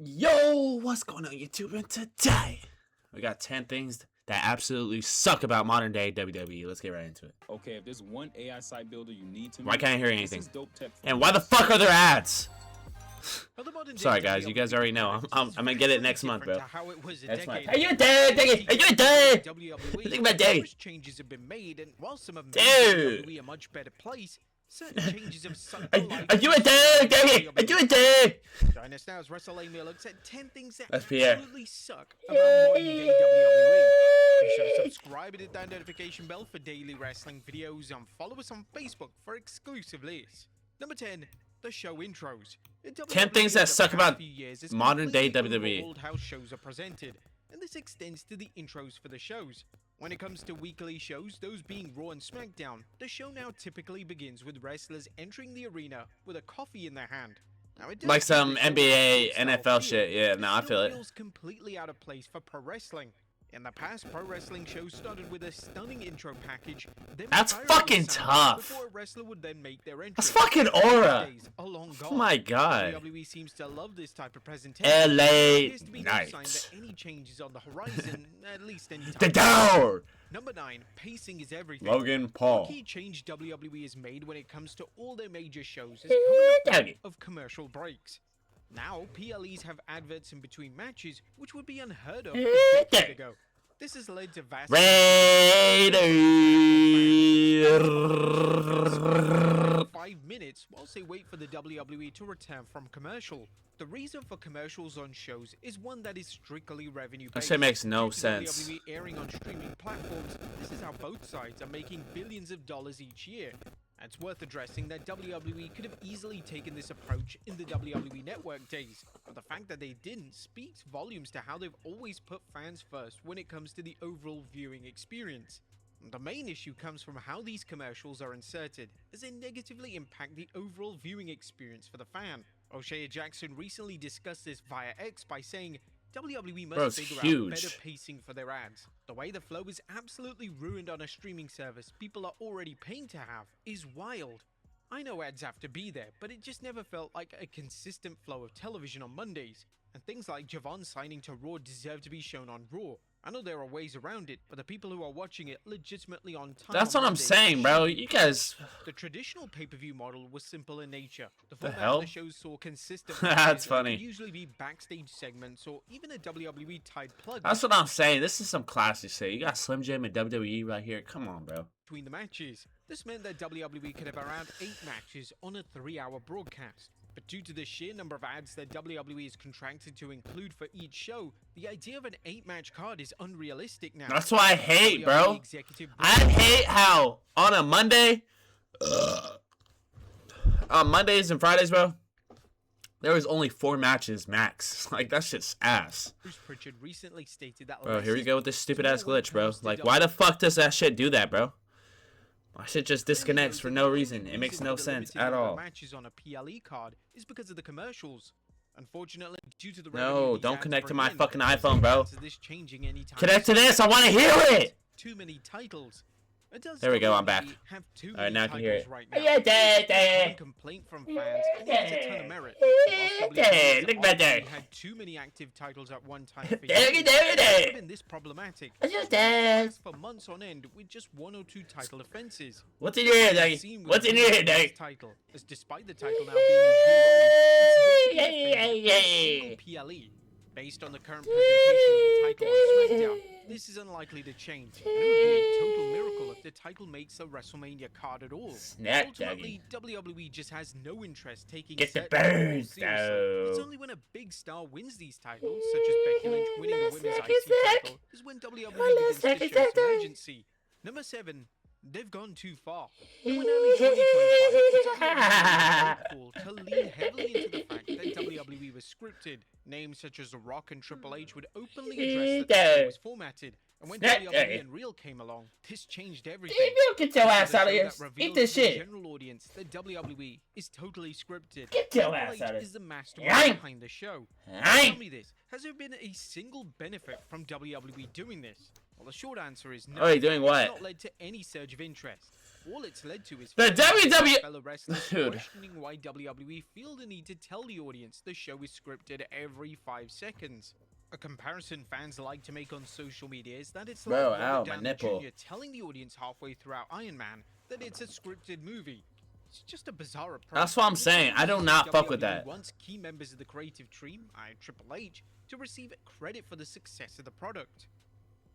Yo, what's going on YouTube? And today we got 10 things that absolutely suck about modern day WWE. Let's get right into it. Okay, if there's one AI site builder you need to Why can't I hear this anything? is dope tech. And why the fuck are there ads? Sorry guys, you guys already know. I'm gonna get it next month, bro. That's my. Are you dead? Are you dead? Think about day. Changes have been made, and while some of Dude. WWE a much better place, certain changes have sunk. Are you a dick? Are you a dick? Join us now as WrestleMania looks at 10 things that That's Pierre. absolutely suck about modern day WWE. Be sure to subscribe and hit that notification bell for daily wrestling videos, and follow us on Facebook for exclusive lists. Number 10. The show intros. 10 things that suck about modern day WWE. How shows are presented, and this extends to the intros for the shows. When it comes to weekly shows, those being Raw and SmackDown, the show now typically begins with wrestlers entering the arena with a coffee in their hand. Now, it Like some NBA, NFL shit. Yeah, no, I feel it. Feels completely out of place for pro wrestling. In the past, pro wrestling shows started with a stunning intro package. That's fucking tough. Before a wrestler would then make their entrance. That's fucking aura. Oh my god. WWE seems to love this type of presentation. LA Knight. Any changes on the horizon, at least any time. The door. Number 9, pacing is everything. Logan Paul. A key change WWE has made when it comes to all their major shows is coming of commercial breaks. Now, PLEs have adverts in between matches, which would be unheard of a decade ago. This has led to vast 5 minutes whilst they wait for the WWE to return from commercial. The reason for commercials on shows is one that is strictly revenue-based. That shit makes no sense. WWE airing on streaming platforms, this is how both sides are making billions of dollars each year. It's worth addressing that WWE could have easily taken this approach in the WWE Network days, but the fact that they didn't speaks volumes to how they've always put fans first when it comes to the overall viewing experience. The main issue comes from how these commercials are inserted, as they negatively impact the overall viewing experience for the fan. O'Shea Jackson recently discussed this via X by saying, WWE must figure out better pacing for their ads. The way the flow is absolutely ruined on a streaming service people are already paying to have is wild. I know ads have to be there, but it just never felt like a consistent flow of television on Mondays. And things like Javon signing to Raw deserve to be shown on Raw. I know there are ways around it, but the people who are watching it legitimately on time. That's what I'm saying, bro. You guys. The traditional pay-per-view model was simple in nature. The format of the shows saw consistent. That's funny. Usually be backstage segments or even a WWE tied plug. That's what I'm saying. This is some classy shit. You got Slim Jim and WWE right here. Come on, bro. Between the matches, this meant that WWE could have around 8 matches on a 3-hour broadcast. But due to the sheer number of ads that WWE is contracted to include for each show, the idea of an 8-match card is unrealistic now. That's what I hate, bro. I hate how on a Monday, on Mondays and Fridays, bro, there was only 4 matches max. Like, that shit's ass. Bruce Pritchard recently stated that. Bro, here we go with this stupid ass glitch, bro. Like, why the fuck does that shit do that, bro? My shit just disconnects for no reason. It makes no sense at all. Matches on a PLE card is because of the commercials. Unfortunately, due to the no, don't connect to my fucking iPhone, bro. Connect to this. I want to hear it. Too many titles. There we go. I'm back. All right, now I can hear it. Right Yeah, complaint from fans. And it has a ton of merit. Look at that. Had too many active titles at one time. Been this problematic. For months on end with just 1 or 2 title offenses. What's in your head, Doggy? What's in your head, Doggy? Title, as despite the title now being a PLE. Based on the current presentation of the title on SmackDown, this is unlikely to change. And it would be a total miracle if the title makes a WrestleMania card at all. Ultimately, WWE just has no interest taking the birds, though. It's only when a big star wins these titles, such as Becky Lynch winning the Women's IC title, is when WWE begins to show some urgency. Number 7. They've gone too far. And when early 2025, cool to lean heavily into the fact that WWE was scripted. Names such as The Rock and Triple H would openly address that the show was formatted. And when WWE and Real came along, this changed everything. Get your ass out of here. Eat this shit. The general audience that WWE is totally scripted. Get your ass out of here. Is the mastermind behind the show. Tell me this. Has there been a single benefit from WWE doing this? Well, the short answer is no. Oh, you're doing what? It's not led to any surge of interest. All it's led to is the WWE fellow wrestlers dude. questioning why WWE feel the need to tell the audience the show is scripted every 5 seconds. A comparison fans like to make on social media is that it's like Bro, Robert ow, my Downey nipple. Jr. telling the audience halfway throughout Iron Man that it's a scripted movie. It's just a bizarre approach. That's what I'm saying. I do not fuck with that. Wants key members of the creative team, Triple H, to receive credit for the success of the product.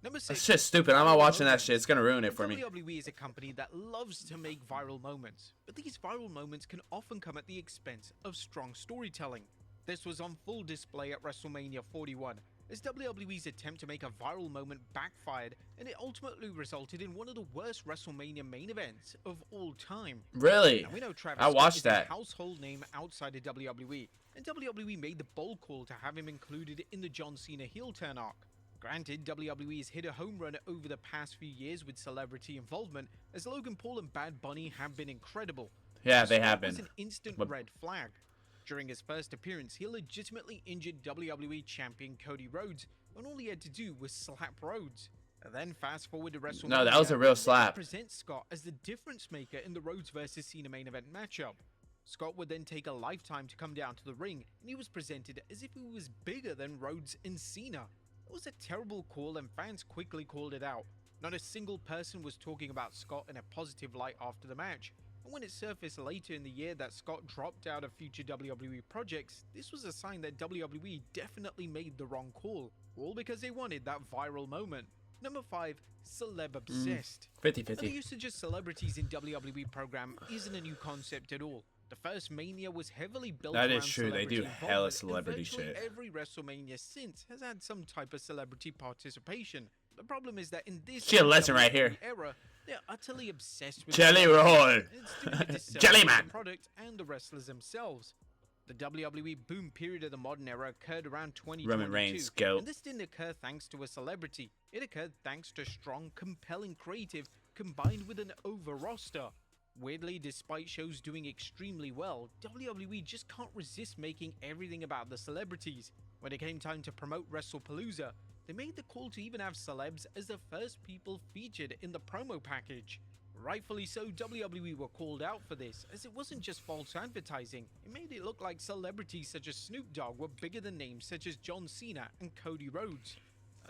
Number 6. That's just stupid. I'm not watching that shit. It's gonna ruin it for me. WWE is a company that loves to make viral moments, but these viral moments can often come at the expense of strong storytelling. This was on full display at WrestleMania 41, as WWE's attempt to make a viral moment backfired, and it ultimately resulted in one of the worst WrestleMania main events of all time. Really? Now, we know Travis I watched Scott is that. a household name outside of WWE, and WWE made the bold call to have him included in the John Cena heel turn arc. Granted, WWE has hit a home run over the past few years with celebrity involvement, as Logan Paul and Bad Bunny have been incredible. Yeah, they Scott have was been. an instant But- red flag. During his first appearance, he legitimately injured WWE champion Cody Rhodes, when all he had to do was slap Rhodes. And then fast forward to WrestleMania. No, that was a real slap. Present Scott as the difference maker in the Rhodes vs Cena main event matchup. Scott would then take a lifetime to come down to the ring, and he was presented as if he was bigger than Rhodes and Cena. It was a terrible call, and fans quickly called it out. Not a single person was talking about Scott in a positive light after the match. And when it surfaced later in the year that Scott dropped out of future WWE projects, this was a sign that WWE definitely made the wrong call, all because they wanted that viral moment. Number 5, celeb obsessed. 50-50. The usage of celebrities in WWE program isn't a new concept at all. The first Mania was heavily built That around is true, they do celebrity hella involvement, celebrity and virtually shit. every WrestleMania since has had some type of celebrity participation. The problem is that in this She a legend right here. era, they're utterly obsessed with Jelly celebrities, roll. and it's doing a disservice Jelly to man. the product and the wrestlers themselves. The WWE boom period of the modern era occurred around 2022, Roman Reigns, goat. and this didn't occur thanks to a celebrity. It occurred thanks to strong, compelling creative combined with an over roster. Weirdly, despite shows doing extremely well, WWE just can't resist making everything about the celebrities. When it came time to promote WrestlePalooza, they made the call to even have celebs as the first people featured in the promo package. Rightfully so, WWE were called out for this, as it wasn't just false advertising. It made it look like celebrities such as Snoop Dogg were bigger than names such as John Cena and Cody Rhodes.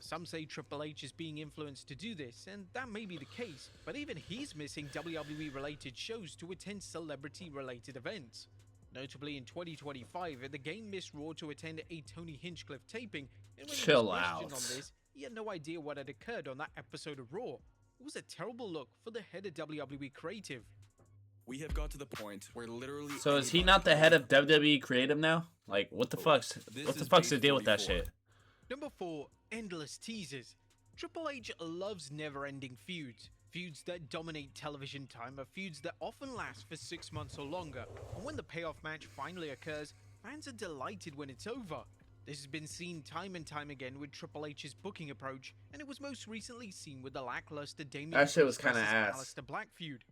Some say Triple H is being influenced to do this, and that may be the case, but even he's missing WWE-related shows to attend celebrity-related events. Notably, in 2025, the game missed Raw to attend a Tony Hinchcliffe taping, and when he Chill was questioned out. on this, he had no idea what had occurred on that episode of Raw. It was a terrible look for the head of WWE Creative. We have got to the point where literally. So is he not the head of WWE Creative now? Like, what the fuck's the deal with that shit? Number 4, endless teasers. Triple H loves never-ending feuds. Feuds that dominate television time are feuds that often last for 6 months or longer. And when the payoff match finally occurs, fans are delighted when it's over. This has been seen time and time again with Triple H's booking approach, and it was most recently seen with the lackluster Damian That shit was Priest kinda versus ass. Aleister Black feud.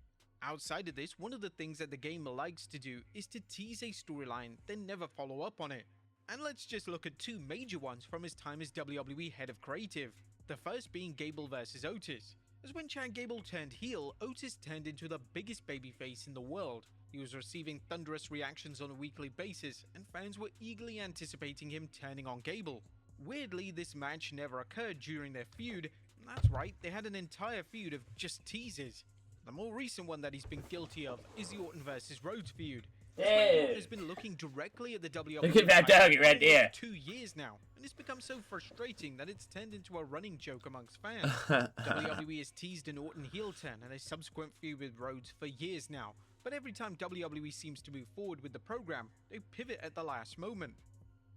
Outside of this, one of the things that the game likes to do is to tease a storyline, then never follow up on it. And let's just look at 2 major ones from his time as WWE head of creative. The first being Gable versus Otis. As when Chad Gable turned heel, Otis turned into the biggest babyface in the world. He was receiving thunderous reactions on a weekly basis, and fans were eagerly anticipating him turning on Gable. Weirdly, this match never occurred during their feud, and that's right, they had an entire feud of just teases. The more recent one that he's been guilty of is the Orton versus Rhodes feud. Orton has been looking directly at the WWE Look at that doggy right for there. 2 years now, and it's become so frustrating that it's turned into a running joke amongst fans. WWE has teased an Orton heel turn and a subsequent feud with Rhodes for years now, but every time WWE seems to move forward with the program, they pivot at the last moment.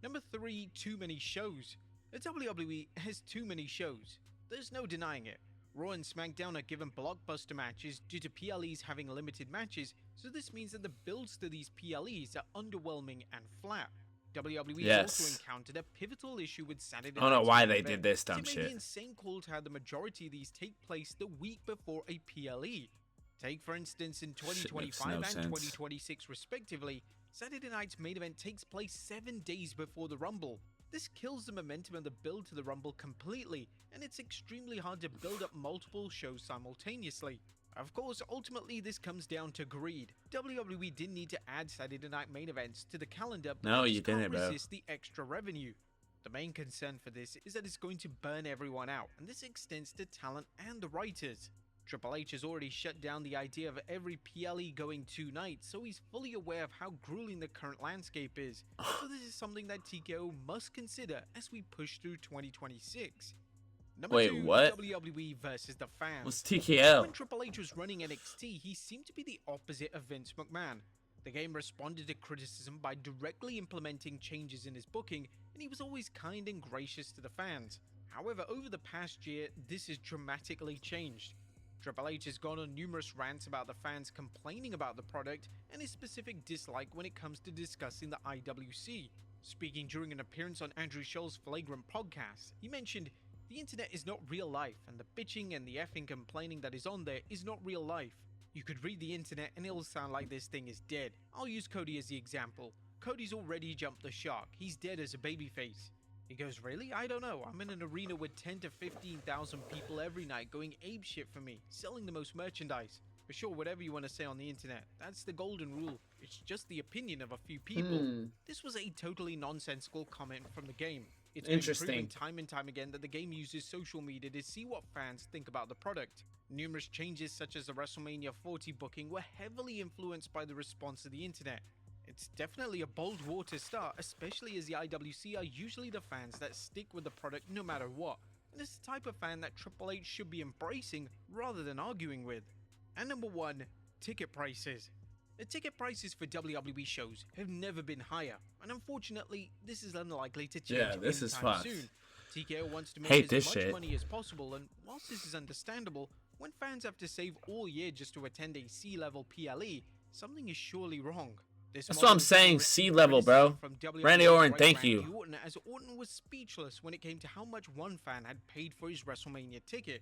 Number 3, too many shows. The WWE has too many shows. There's no denying it. Raw and SmackDown are given blockbuster matches due to PLEs having limited matches, so this means that the builds to these PLEs are underwhelming and flat. WWE Yes. also encountered a pivotal issue with Saturday I don't know Night's why main they event, did this as dumb it made shit. the insane call to have the majority of these take place the week before a PLE. Take for instance in 2025 no and sense. 2026 respectively, Saturday Night's main event takes place 7 days before the Rumble. This kills the momentum of the build to the Rumble completely, and it's extremely hard to build up multiple shows simultaneously. Of course, ultimately this comes down to greed. WWE didn't need to add Saturday Night main events to the calendar, but No, they you just can't didn't, bro. resist the extra revenue. The main concern for this is that it's going to burn everyone out, and this extends to talent and the writers. Triple H has already shut down the idea of every PLE going 2 nights, so he's fully aware of how grueling the current landscape is. So this is something that TKO must consider as we push through 2026. Number Wait, 2, what? WWE versus the fans. What's TKO? When Triple H was running NXT, he seemed to be the opposite of Vince McMahon. The game responded to criticism by directly implementing changes in his booking, and he was always kind and gracious to the fans. However, over the past year, this has dramatically changed. Triple H has gone on numerous rants about the fans complaining about the product and his specific dislike when it comes to discussing the IWC. Speaking during an appearance on Andrew Schultz's Flagrant podcast, he mentioned, "The internet is not real life, and the bitching and the effing complaining that is on there is not real life. You could read the internet and it'll sound like this thing is dead." I'll use Cody as the example. Cody's already jumped the shark. He's dead as a babyface. He goes, "Really? I don't know. I'm in an arena with 10 to 15,000 people every night going apeshit for me, selling the most merchandise." For sure, whatever you want to say on the internet, that's the golden rule. It's just the opinion of a few people. This was a totally nonsensical comment from the game. It's been proven time and time again that the game uses social media to see what fans think about the product. Numerous changes such as the WrestleMania 40 booking were heavily influenced by the response of the internet. It's definitely a bold war to start, especially as the IWC are usually the fans that stick with the product no matter what, and it's the type of fan that Triple H should be embracing rather than arguing with. And number 1, ticket prices. The ticket prices for WWE shows have never been higher, and unfortunately, this is unlikely to change anytime soon. TKO wants to make as much money as possible, and whilst this is understandable, when fans have to save all year just to attend a C-level PLE, something is surely wrong. That's what I'm saying, C-level, bro. Randy Orton, thank you. Orton, as Orton was speechless when it came to how much one fan had paid for his WrestleMania ticket.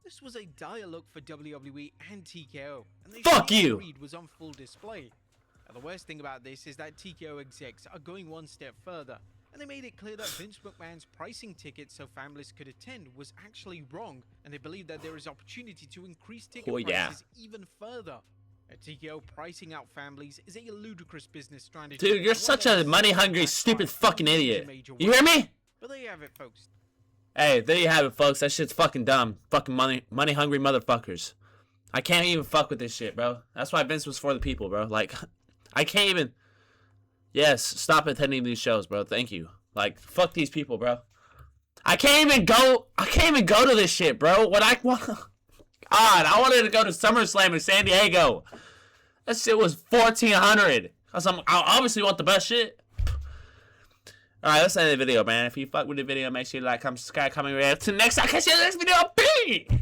This was a dire look for WWE and TKO, and their greed was on full display. Now, the worst thing about this is that TKO execs are going one step further, and they made it clear that Vince McMahon's pricing tickets so families could attend was actually wrong, and they believe that there is opportunity to increase ticket prices even further. TKO pricing out families is a ludicrous business strategy. Dude, you're such a money-hungry, stupid fucking idiot. You hear me? But there you have it, folks. Hey, there you have it, folks. That shit's fucking dumb. Fucking money-hungry motherfuckers. I can't even fuck with this shit, bro. That's why Vince was for the people, bro. Like, I can't even... Yes, stop attending these shows, bro. Thank you. Like, fuck these people, bro. I can't even go to this shit, bro. What I want... God, I wanted to go to SummerSlam in San Diego. That shit was $1,400. Cause I obviously want the best shit. Alright, let's end the video, man. If you fuck with the video, make sure you like, comment, subscribe, comment, react. Till next time, catch you in the next video. Peace!